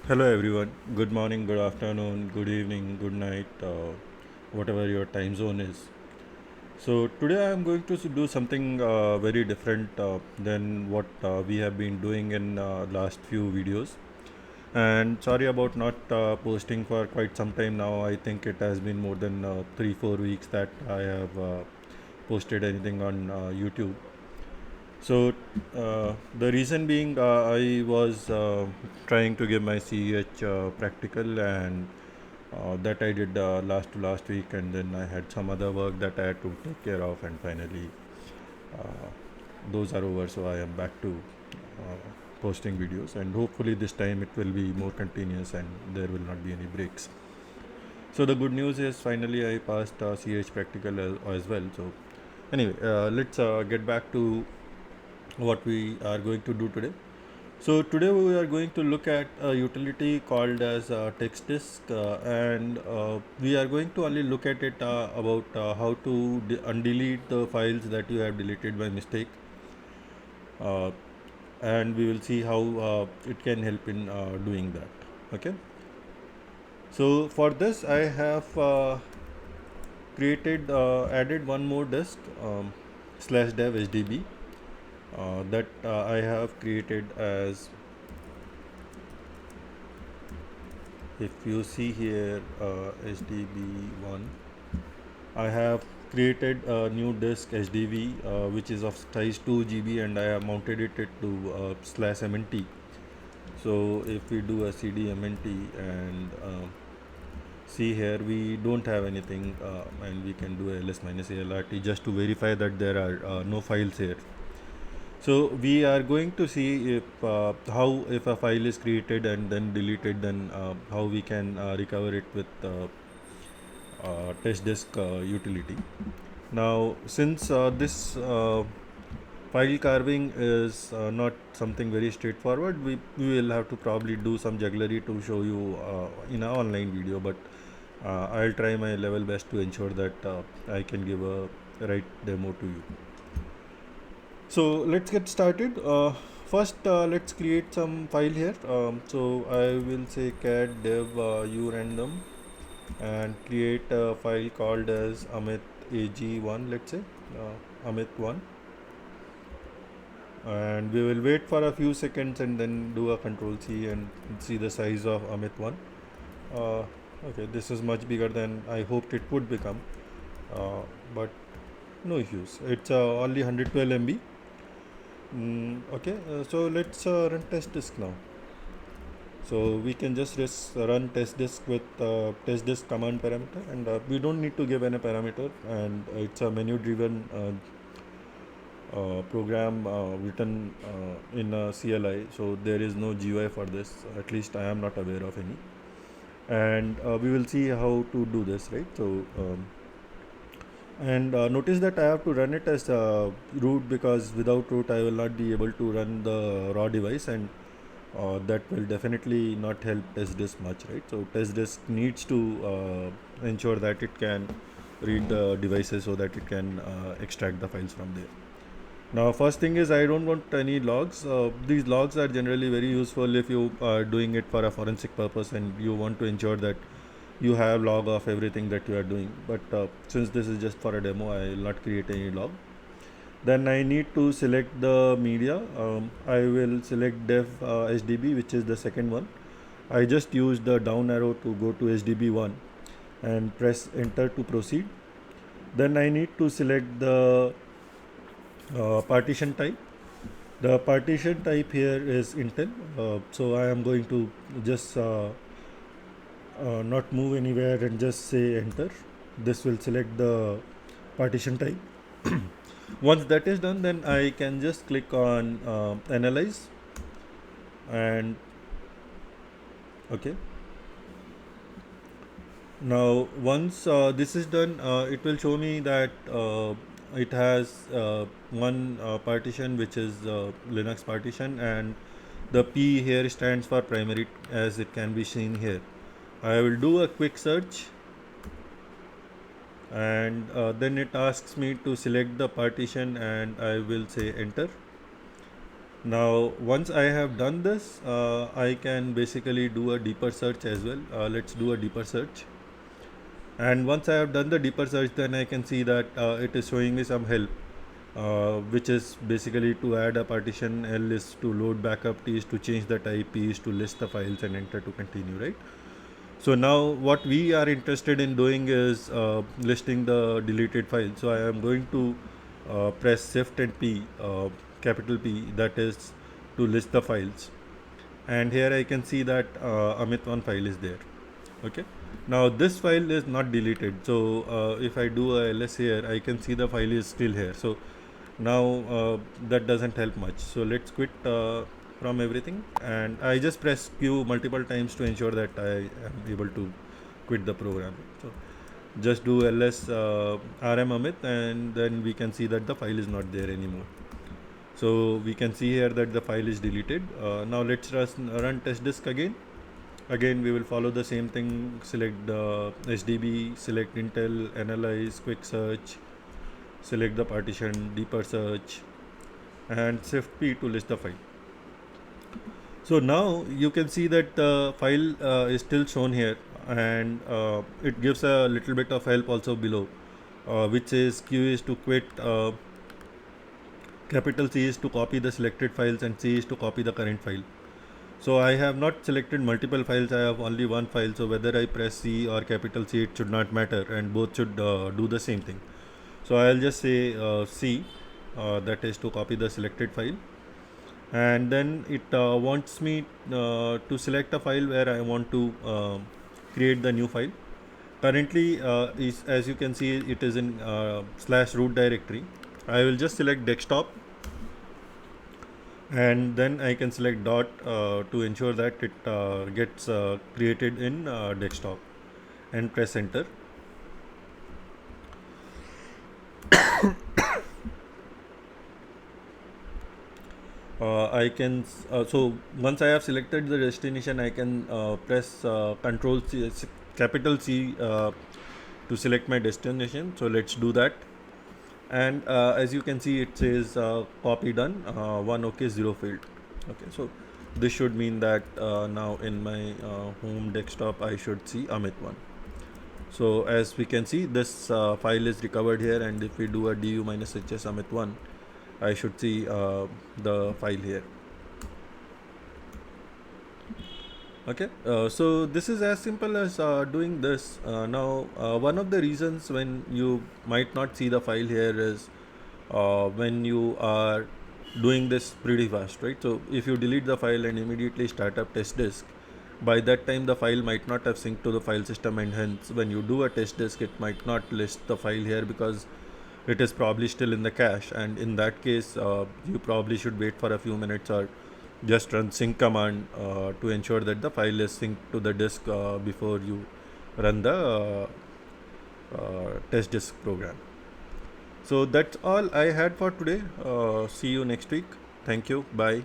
Hello everyone. Good morning, good afternoon, good evening, good night, whatever your time zone is. So today I am going to do something very different than what we have been doing in last few videos. And sorry about not posting for quite some time now. I think it has been more than 3-4 weeks that I have posted anything on YouTube. So the reason being, I was trying to give my CEH practical, and that I did last to last week, and then I had some other work that I had to take care of, and finally uh, those are over. So I am back to posting videos, and hopefully this time it will be more continuous and there will not be any breaks. So the good news is finally I passed CH practical as well. So anyway, let's get back to what we are going to do today. So today we are going to look at a utility called as text disk, and we are going to only look at it about how to undelete the files that you have deleted by mistake, uh, and we will see how it can help in doing that. Okay. So for this, I have added one more disk, slash dev HDB, that I have created as, if you see here, HDB1. I have created a new disk HDV, which is of size 2 GB, and I have mounted it to slash MNT. So if we do a CD MNT and see here, we don't have anything, and we can do ls minus alrt just to verify that there are no files here. So we are going to see if how, if a file is created and then deleted, then how we can recover it with test disk utility. Now, since this file carving is not something very straightforward, we will have to probably do some jugglery to show you in an online video, but I'll try my level best to ensure that I can give a right demo to you. So let's get started. First, let's create some file here. So I will say cat dev urandom and create a file called as Amit AG1, let's say Amit1, and we will wait for a few seconds and then do a control C and see the size of Amit1. Uh, okay, this is much bigger than I hoped it would become, uh, but no issues. It's only 112 MB. Okay, so let's run test disk now. So we can just run test disk with test disk command parameter, and we don't need to give any parameter, and it's a menu driven program written in a CLI, so there is no GUI for this. At least I am not aware of any, and we will see how to do this, right? So and notice that I have to run it as root, because without root I will not be able to run the raw device, and that will definitely not help test disk much, right? So test disk needs to ensure that it can read the devices so that it can extract the files from there. Now, first thing is, I don't want any logs. These logs are generally very useful if you are doing it for a forensic purpose and you want to ensure that you have log of everything that you are doing. But since this is just for a demo, I will not create any log. Then I need to select the media. I will select dev HDB, which is the second one. I just use the down arrow to go to HDB1 and press enter to proceed. Then I need to select the partition type. The partition type here is Intel. So I am going to just not move anywhere and just say enter. This will select the partition type. Once that is done, then I can just click on analyze, and okay. Now once this is done, it will show me that it has one partition, which is Linux partition, and the P here stands for primary, as it can be seen here. I will do a quick search, and then it asks me to select the partition, and I will say enter. Now once I have done this, I can basically do a deeper search as well. Let's do a deeper search. And once I have done the deeper search, then I can see that it is showing me some help, which is basically to add a partition. L is to load backup, T is to change the type, P is to list the files, and enter to continue, right? So now what we are interested in doing is listing the deleted file. So I am going to press shift and P, capital P, that is to list the files. And here I can see that Amit1 file is there. Okay. Now this file is not deleted. So if I do a ls here, I can see the file is still here. So now that doesn't help much. So let's quit from everything, and I just press Q multiple times to ensure that I am able to quit the program. So just do ls rm amit, and then we can see that the file is not there anymore. So we can see here that the file is deleted. Now let's run test disk again. Again we will follow the same thing. Select the SDB, select Intel, analyze, quick search, select the partition, deeper search, and shift P to list the file. So now you can see that the file is still shown here, and it gives a little bit of help also below, which is Q is to quit, capital C is to copy the selected files, and C is to copy the current file. So I have not selected multiple files, I have only one file. So whether I press C or capital C, it should not matter, and both should do the same thing. So I'll just say C, that is to copy the selected file, and then it wants me to select a file where I want to create the new file. Currently, as you can see, it is in /root directory. I will just select desktop, and then I can select dot to ensure that it gets created in desktop, and press enter. I can so once I have selected the destination, I can press control C, capital C, to select my destination. So let's do that. And as you can see, it says copy done, 1 OK, 0 failed. Okay, so this should mean that now in my home desktop I should see Amit1. So as we can see, this file is recovered here, and if we do a du -hs Amit1, I should see the file here. Okay, so this is as simple as doing this. Now one of the reasons when you might not see the file here is when you are doing this pretty fast, right? So if you delete the file and immediately start up test disk, by that time the file might not have synced to the file system, and hence when you do a test disk, it might not list the file here because it is probably still in the cache. And in that case, you probably should wait for a few minutes, or just run sync command to ensure that the file is synced to the disk before you run the test disk program. So that's all I had for today. See you next week. Thank you. Bye.